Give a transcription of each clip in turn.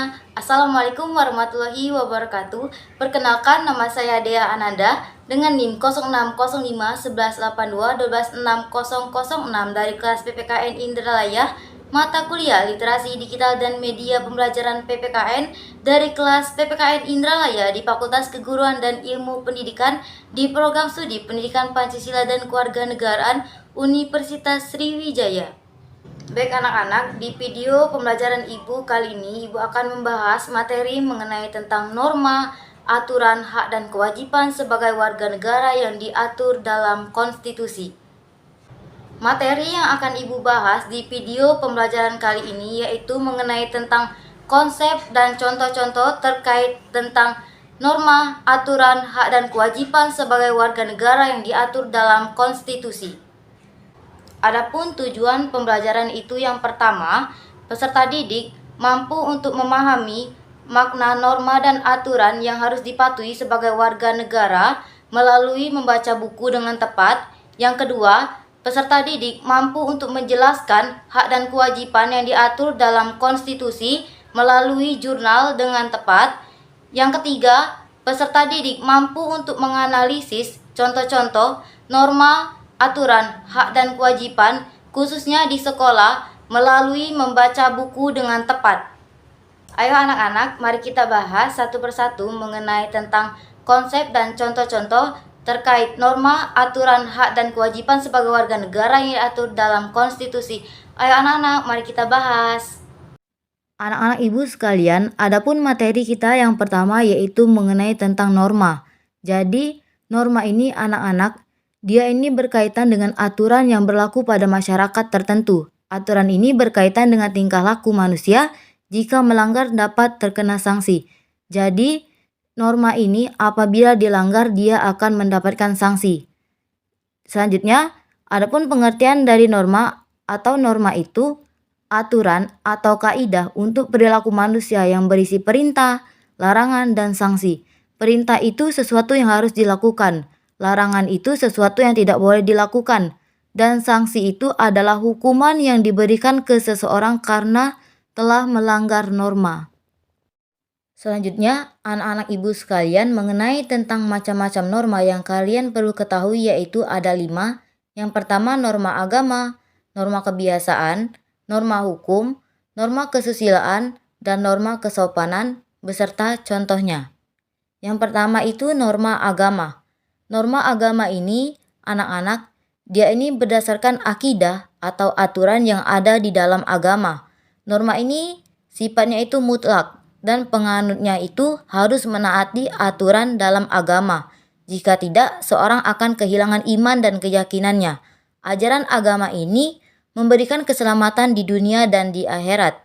semuanya, Assalamualaikum warahmatullahi wabarakatuh. Perkenalkan, nama saya Dea Ananda dengan NIM 0605 1182 126 dari kelas PPKN Indralaya, mata kuliah Literasi Digital dan Media Pembelajaran PPKN dari kelas PPKN Indralaya di Fakultas Keguruan dan Ilmu Pendidikan di Program Studi Pendidikan Pancasila dan Kewarganegaraan Universitas Sriwijaya. Baik anak-anak, di video pembelajaran Ibu kali ini Ibu akan membahas materi mengenai tentang norma, aturan, hak dan kewajiban sebagai warga negara yang diatur dalam konstitusi. Materi yang akan Ibu bahas di video pembelajaran kali ini yaitu mengenai tentang konsep dan contoh-contoh terkait tentang norma, aturan, hak dan kewajiban sebagai warga negara yang diatur dalam konstitusi. Adapun tujuan pembelajaran itu yang pertama, peserta didik mampu untuk memahami makna norma dan aturan yang harus dipatuhi sebagai warga negara melalui membaca buku dengan tepat. Yang kedua, peserta didik mampu untuk menjelaskan hak dan kewajiban yang diatur dalam konstitusi melalui jurnal dengan tepat. Yang ketiga, peserta didik mampu untuk menganalisis contoh-contoh norma, aturan, hak dan kewajiban khususnya di sekolah melalui membaca buku dengan tepat. Ayo anak-anak, mari kita bahas satu persatu mengenai tentang konsep dan contoh-contoh terkait norma, aturan, hak dan kewajiban sebagai warga negara yang diatur dalam konstitusi. Ayo anak-anak, mari kita bahas. Anak-anak ibu sekalian, adapun materi kita yang pertama yaitu mengenai tentang norma. Jadi, norma ini anak-anak, dia ini berkaitan dengan aturan yang berlaku pada masyarakat tertentu. Aturan ini berkaitan dengan tingkah laku manusia, jika melanggar dapat terkena sanksi. Jadi, norma ini apabila dilanggar dia akan mendapatkan sanksi. Selanjutnya, adapun pengertian dari norma atau norma itu aturan atau kaidah untuk perilaku manusia yang berisi perintah, larangan, dan sanksi. Perintah itu sesuatu yang harus dilakukan. Larangan itu sesuatu yang tidak boleh dilakukan, dan sanksi itu adalah hukuman yang diberikan ke seseorang karena telah melanggar norma. Selanjutnya, anak-anak ibu sekalian mengenai tentang macam-macam norma yang kalian perlu ketahui yaitu ada 5. Yang pertama norma agama, norma kebiasaan, norma hukum, norma kesusilaan, dan norma kesopanan beserta contohnya. Yang pertama itu norma agama. Norma agama ini, anak-anak, dia ini berdasarkan akidah atau aturan yang ada di dalam agama. Norma ini sifatnya itu mutlak dan penganutnya itu harus menaati aturan dalam agama. Jika tidak, seorang akan kehilangan iman dan keyakinannya. Ajaran agama ini memberikan keselamatan di dunia dan di akhirat.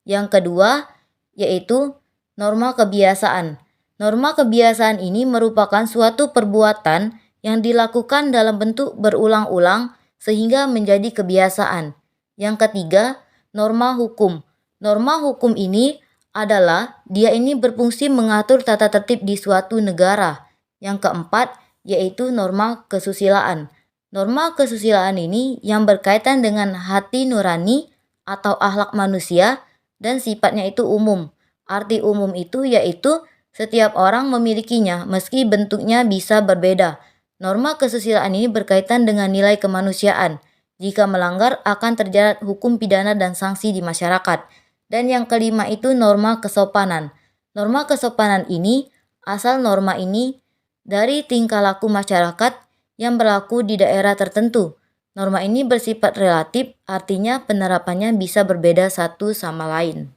Yang kedua, yaitu norma kebiasaan. Norma kebiasaan ini merupakan suatu perbuatan yang dilakukan dalam bentuk berulang-ulang sehingga menjadi kebiasaan. Yang ketiga, norma hukum. Norma hukum ini adalah dia ini berfungsi mengatur tata tertib di suatu negara. Yang keempat, yaitu norma kesusilaan. Norma kesusilaan ini yang berkaitan dengan hati nurani atau akhlak manusia dan sifatnya itu umum. Arti umum itu yaitu setiap orang memilikinya meski bentuknya bisa berbeda. Norma kesusilaan ini berkaitan dengan nilai kemanusiaan. Jika melanggar akan terjerat hukum pidana dan sanksi di masyarakat. Dan yang kelima itu norma kesopanan. Norma kesopanan ini, asal norma ini dari tingkah laku masyarakat yang berlaku di daerah tertentu. Norma ini bersifat relatif, artinya penerapannya bisa berbeda satu sama lain.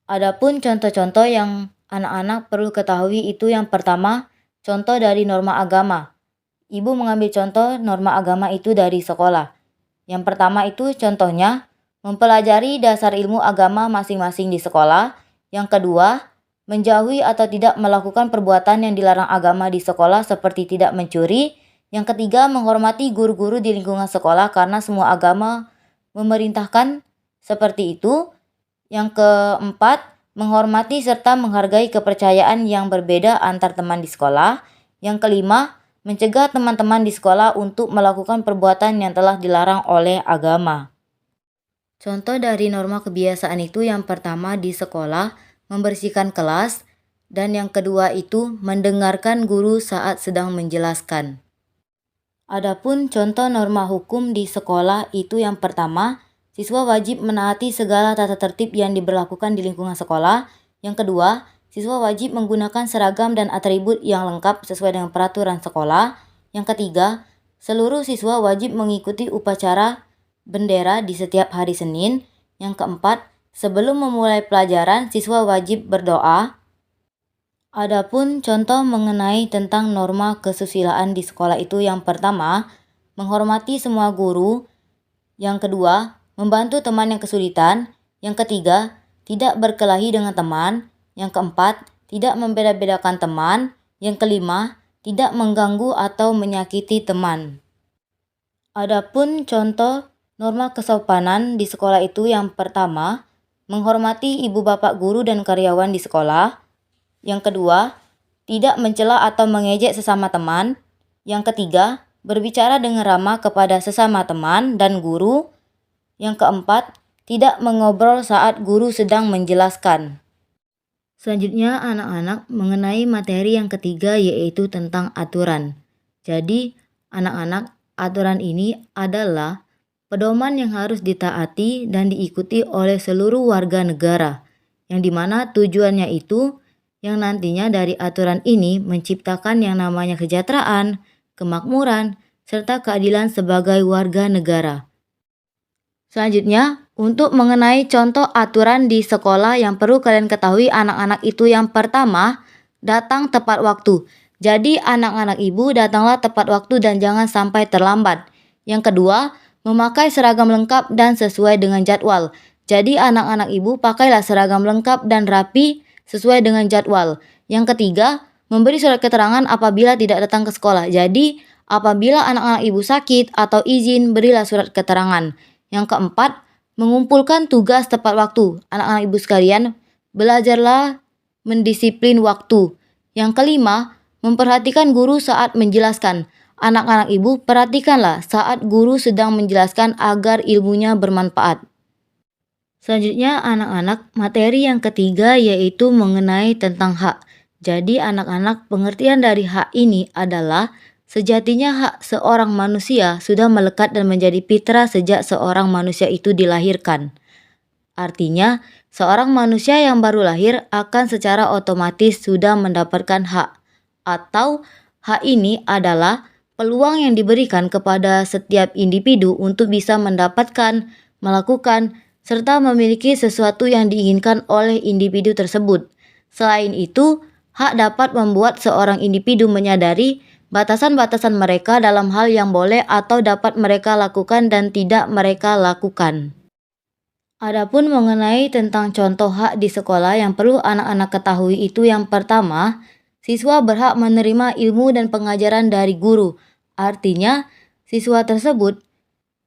Adapun contoh-contoh yang anak-anak perlu ketahui itu yang pertama, contoh dari norma agama. Ibu mengambil contoh norma agama itu dari sekolah. Yang pertama itu contohnya, mempelajari dasar ilmu agama masing-masing di sekolah. Yang kedua, menjauhi atau tidak melakukan perbuatan yang dilarang agama di sekolah seperti tidak mencuri. Yang ketiga, menghormati guru-guru di lingkungan sekolah karena semua agama memerintahkan seperti itu. Yang keempat, menghormati serta menghargai kepercayaan yang berbeda antar teman di sekolah. Yang kelima, mencegah teman-teman di sekolah untuk melakukan perbuatan yang telah dilarang oleh agama. Contoh dari norma kebiasaan itu yang pertama di sekolah, membersihkan kelas, dan yang kedua itu mendengarkan guru saat sedang menjelaskan. Adapun contoh norma hukum di sekolah itu yang pertama, siswa wajib menaati segala tata tertib yang diberlakukan di lingkungan sekolah. Yang kedua, siswa wajib menggunakan seragam dan atribut yang lengkap sesuai dengan peraturan sekolah. Yang ketiga, seluruh siswa wajib mengikuti upacara bendera di setiap hari Senin. Yang keempat, sebelum memulai pelajaran, siswa wajib berdoa. Adapun contoh mengenai tentang norma kesusilaan di sekolah itu yang pertama, menghormati semua guru. Yang kedua, membantu teman yang kesulitan. Yang ketiga, tidak berkelahi dengan teman. Yang keempat, tidak membeda-bedakan teman. Yang kelima, tidak mengganggu atau menyakiti teman. Adapun contoh norma kesopanan di sekolah itu yang pertama, menghormati ibu bapak guru dan karyawan di sekolah. Yang kedua, tidak mencela atau mengejek sesama teman. Yang ketiga, berbicara dengan ramah kepada sesama teman dan guru. Yang keempat, tidak mengobrol saat guru sedang menjelaskan. Selanjutnya, anak-anak mengenai materi yang ketiga yaitu tentang aturan. Jadi, anak-anak, aturan ini adalah pedoman yang harus ditaati dan diikuti oleh seluruh warga negara, yang dimana tujuannya itu yang nantinya dari aturan ini menciptakan yang namanya kesejahteraan, kemakmuran, serta keadilan sebagai warga negara. Selanjutnya, untuk mengenai contoh aturan di sekolah yang perlu kalian ketahui anak-anak itu yang pertama, datang tepat waktu. Jadi anak-anak ibu datanglah tepat waktu dan jangan sampai terlambat. Yang kedua, memakai seragam lengkap dan sesuai dengan jadwal. Jadi anak-anak ibu pakailah seragam lengkap dan rapi sesuai dengan jadwal. Yang ketiga, memberi surat keterangan apabila tidak datang ke sekolah. Jadi, apabila anak-anak ibu sakit atau izin, berilah surat keterangan. Yang keempat, mengumpulkan tugas tepat waktu. Anak-anak ibu sekalian, belajarlah mendisiplin waktu. Yang kelima, memperhatikan guru saat menjelaskan. Anak-anak ibu, perhatikanlah saat guru sedang menjelaskan agar ilmunya bermanfaat. Selanjutnya anak-anak, materi yang ketiga yaitu mengenai tentang hak. Jadi anak-anak, pengertian dari hak ini adalah sejatinya hak seorang manusia sudah melekat dan menjadi fitrah sejak seorang manusia itu dilahirkan. Artinya, seorang manusia yang baru lahir akan secara otomatis sudah mendapatkan hak. Atau hak ini adalah peluang yang diberikan kepada setiap individu untuk bisa mendapatkan, melakukan, serta memiliki sesuatu yang diinginkan oleh individu tersebut. Selain itu, hak dapat membuat seorang individu menyadari batasan-batasan mereka dalam hal yang boleh atau dapat mereka lakukan dan tidak mereka lakukan. Adapun mengenai tentang contoh hak di sekolah yang perlu anak-anak ketahui itu yang pertama, siswa berhak menerima ilmu dan pengajaran dari guru. Artinya, siswa tersebut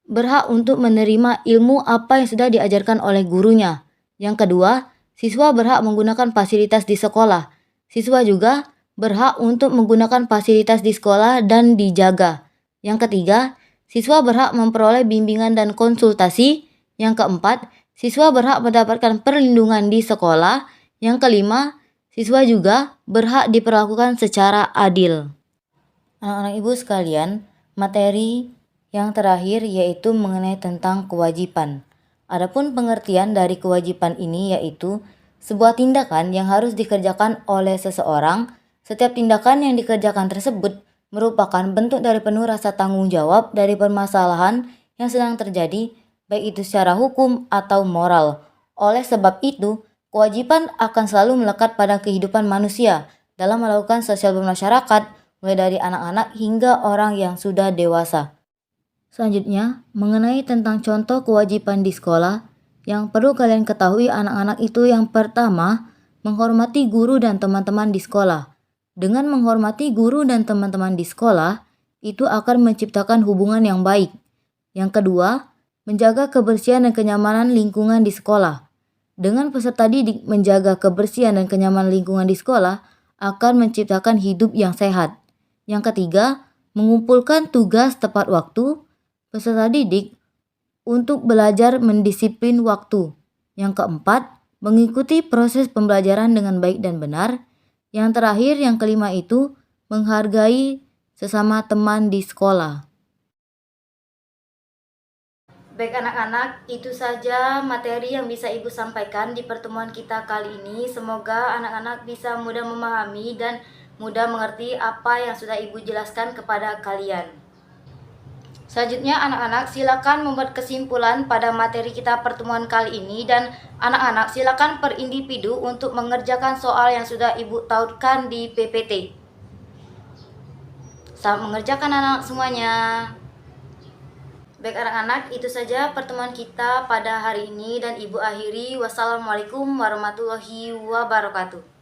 berhak untuk menerima ilmu apa yang sudah diajarkan oleh gurunya. Yang kedua, siswa berhak menggunakan fasilitas di sekolah. Siswa juga berhak untuk menggunakan fasilitas di sekolah dan dijaga. Yang ketiga, siswa berhak memperoleh bimbingan dan konsultasi. Yang keempat, siswa berhak mendapatkan perlindungan di sekolah. Yang kelima, siswa juga berhak diperlakukan secara adil. Anak-anak ibu sekalian, materi yang terakhir yaitu mengenai tentang kewajiban. Adapun pengertian dari kewajiban ini yaitu sebuah tindakan yang harus dikerjakan oleh seseorang. Setiap tindakan yang dikerjakan tersebut merupakan bentuk dari penuh rasa tanggung jawab dari permasalahan yang sedang terjadi, baik itu secara hukum atau moral. Oleh sebab itu, kewajiban akan selalu melekat pada kehidupan manusia dalam melakukan sosial bermasyarakat, mulai dari anak-anak hingga orang yang sudah dewasa. Selanjutnya, mengenai tentang contoh kewajiban di sekolah, yang perlu kalian ketahui anak-anak itu yang pertama, menghormati guru dan teman-teman di sekolah. Dengan menghormati guru dan teman-teman di sekolah, itu akan menciptakan hubungan yang baik. Yang kedua, menjaga kebersihan dan kenyamanan lingkungan di sekolah. Dengan peserta didik menjaga kebersihan dan kenyamanan lingkungan di sekolah, akan menciptakan hidup yang sehat. Yang ketiga, mengumpulkan tugas tepat waktu. Peserta didik untuk belajar mendisiplin waktu. Yang keempat, mengikuti proses pembelajaran dengan baik dan benar. Yang terakhir, yang kelima itu menghargai sesama teman di sekolah. Baik anak-anak, itu saja materi yang bisa Ibu sampaikan di pertemuan kita kali ini. Semoga anak-anak bisa mudah memahami dan mudah mengerti apa yang sudah Ibu jelaskan kepada kalian. Selanjutnya anak-anak silakan membuat kesimpulan pada materi kita pertemuan kali ini, dan anak-anak silakan per individu untuk mengerjakan soal yang sudah Ibu tautkan di PPT. Selamat mengerjakan anak-anak semuanya. Baik anak-anak, itu saja pertemuan kita pada hari ini dan Ibu akhiri. Wassalamualaikum warahmatullahi wabarakatuh.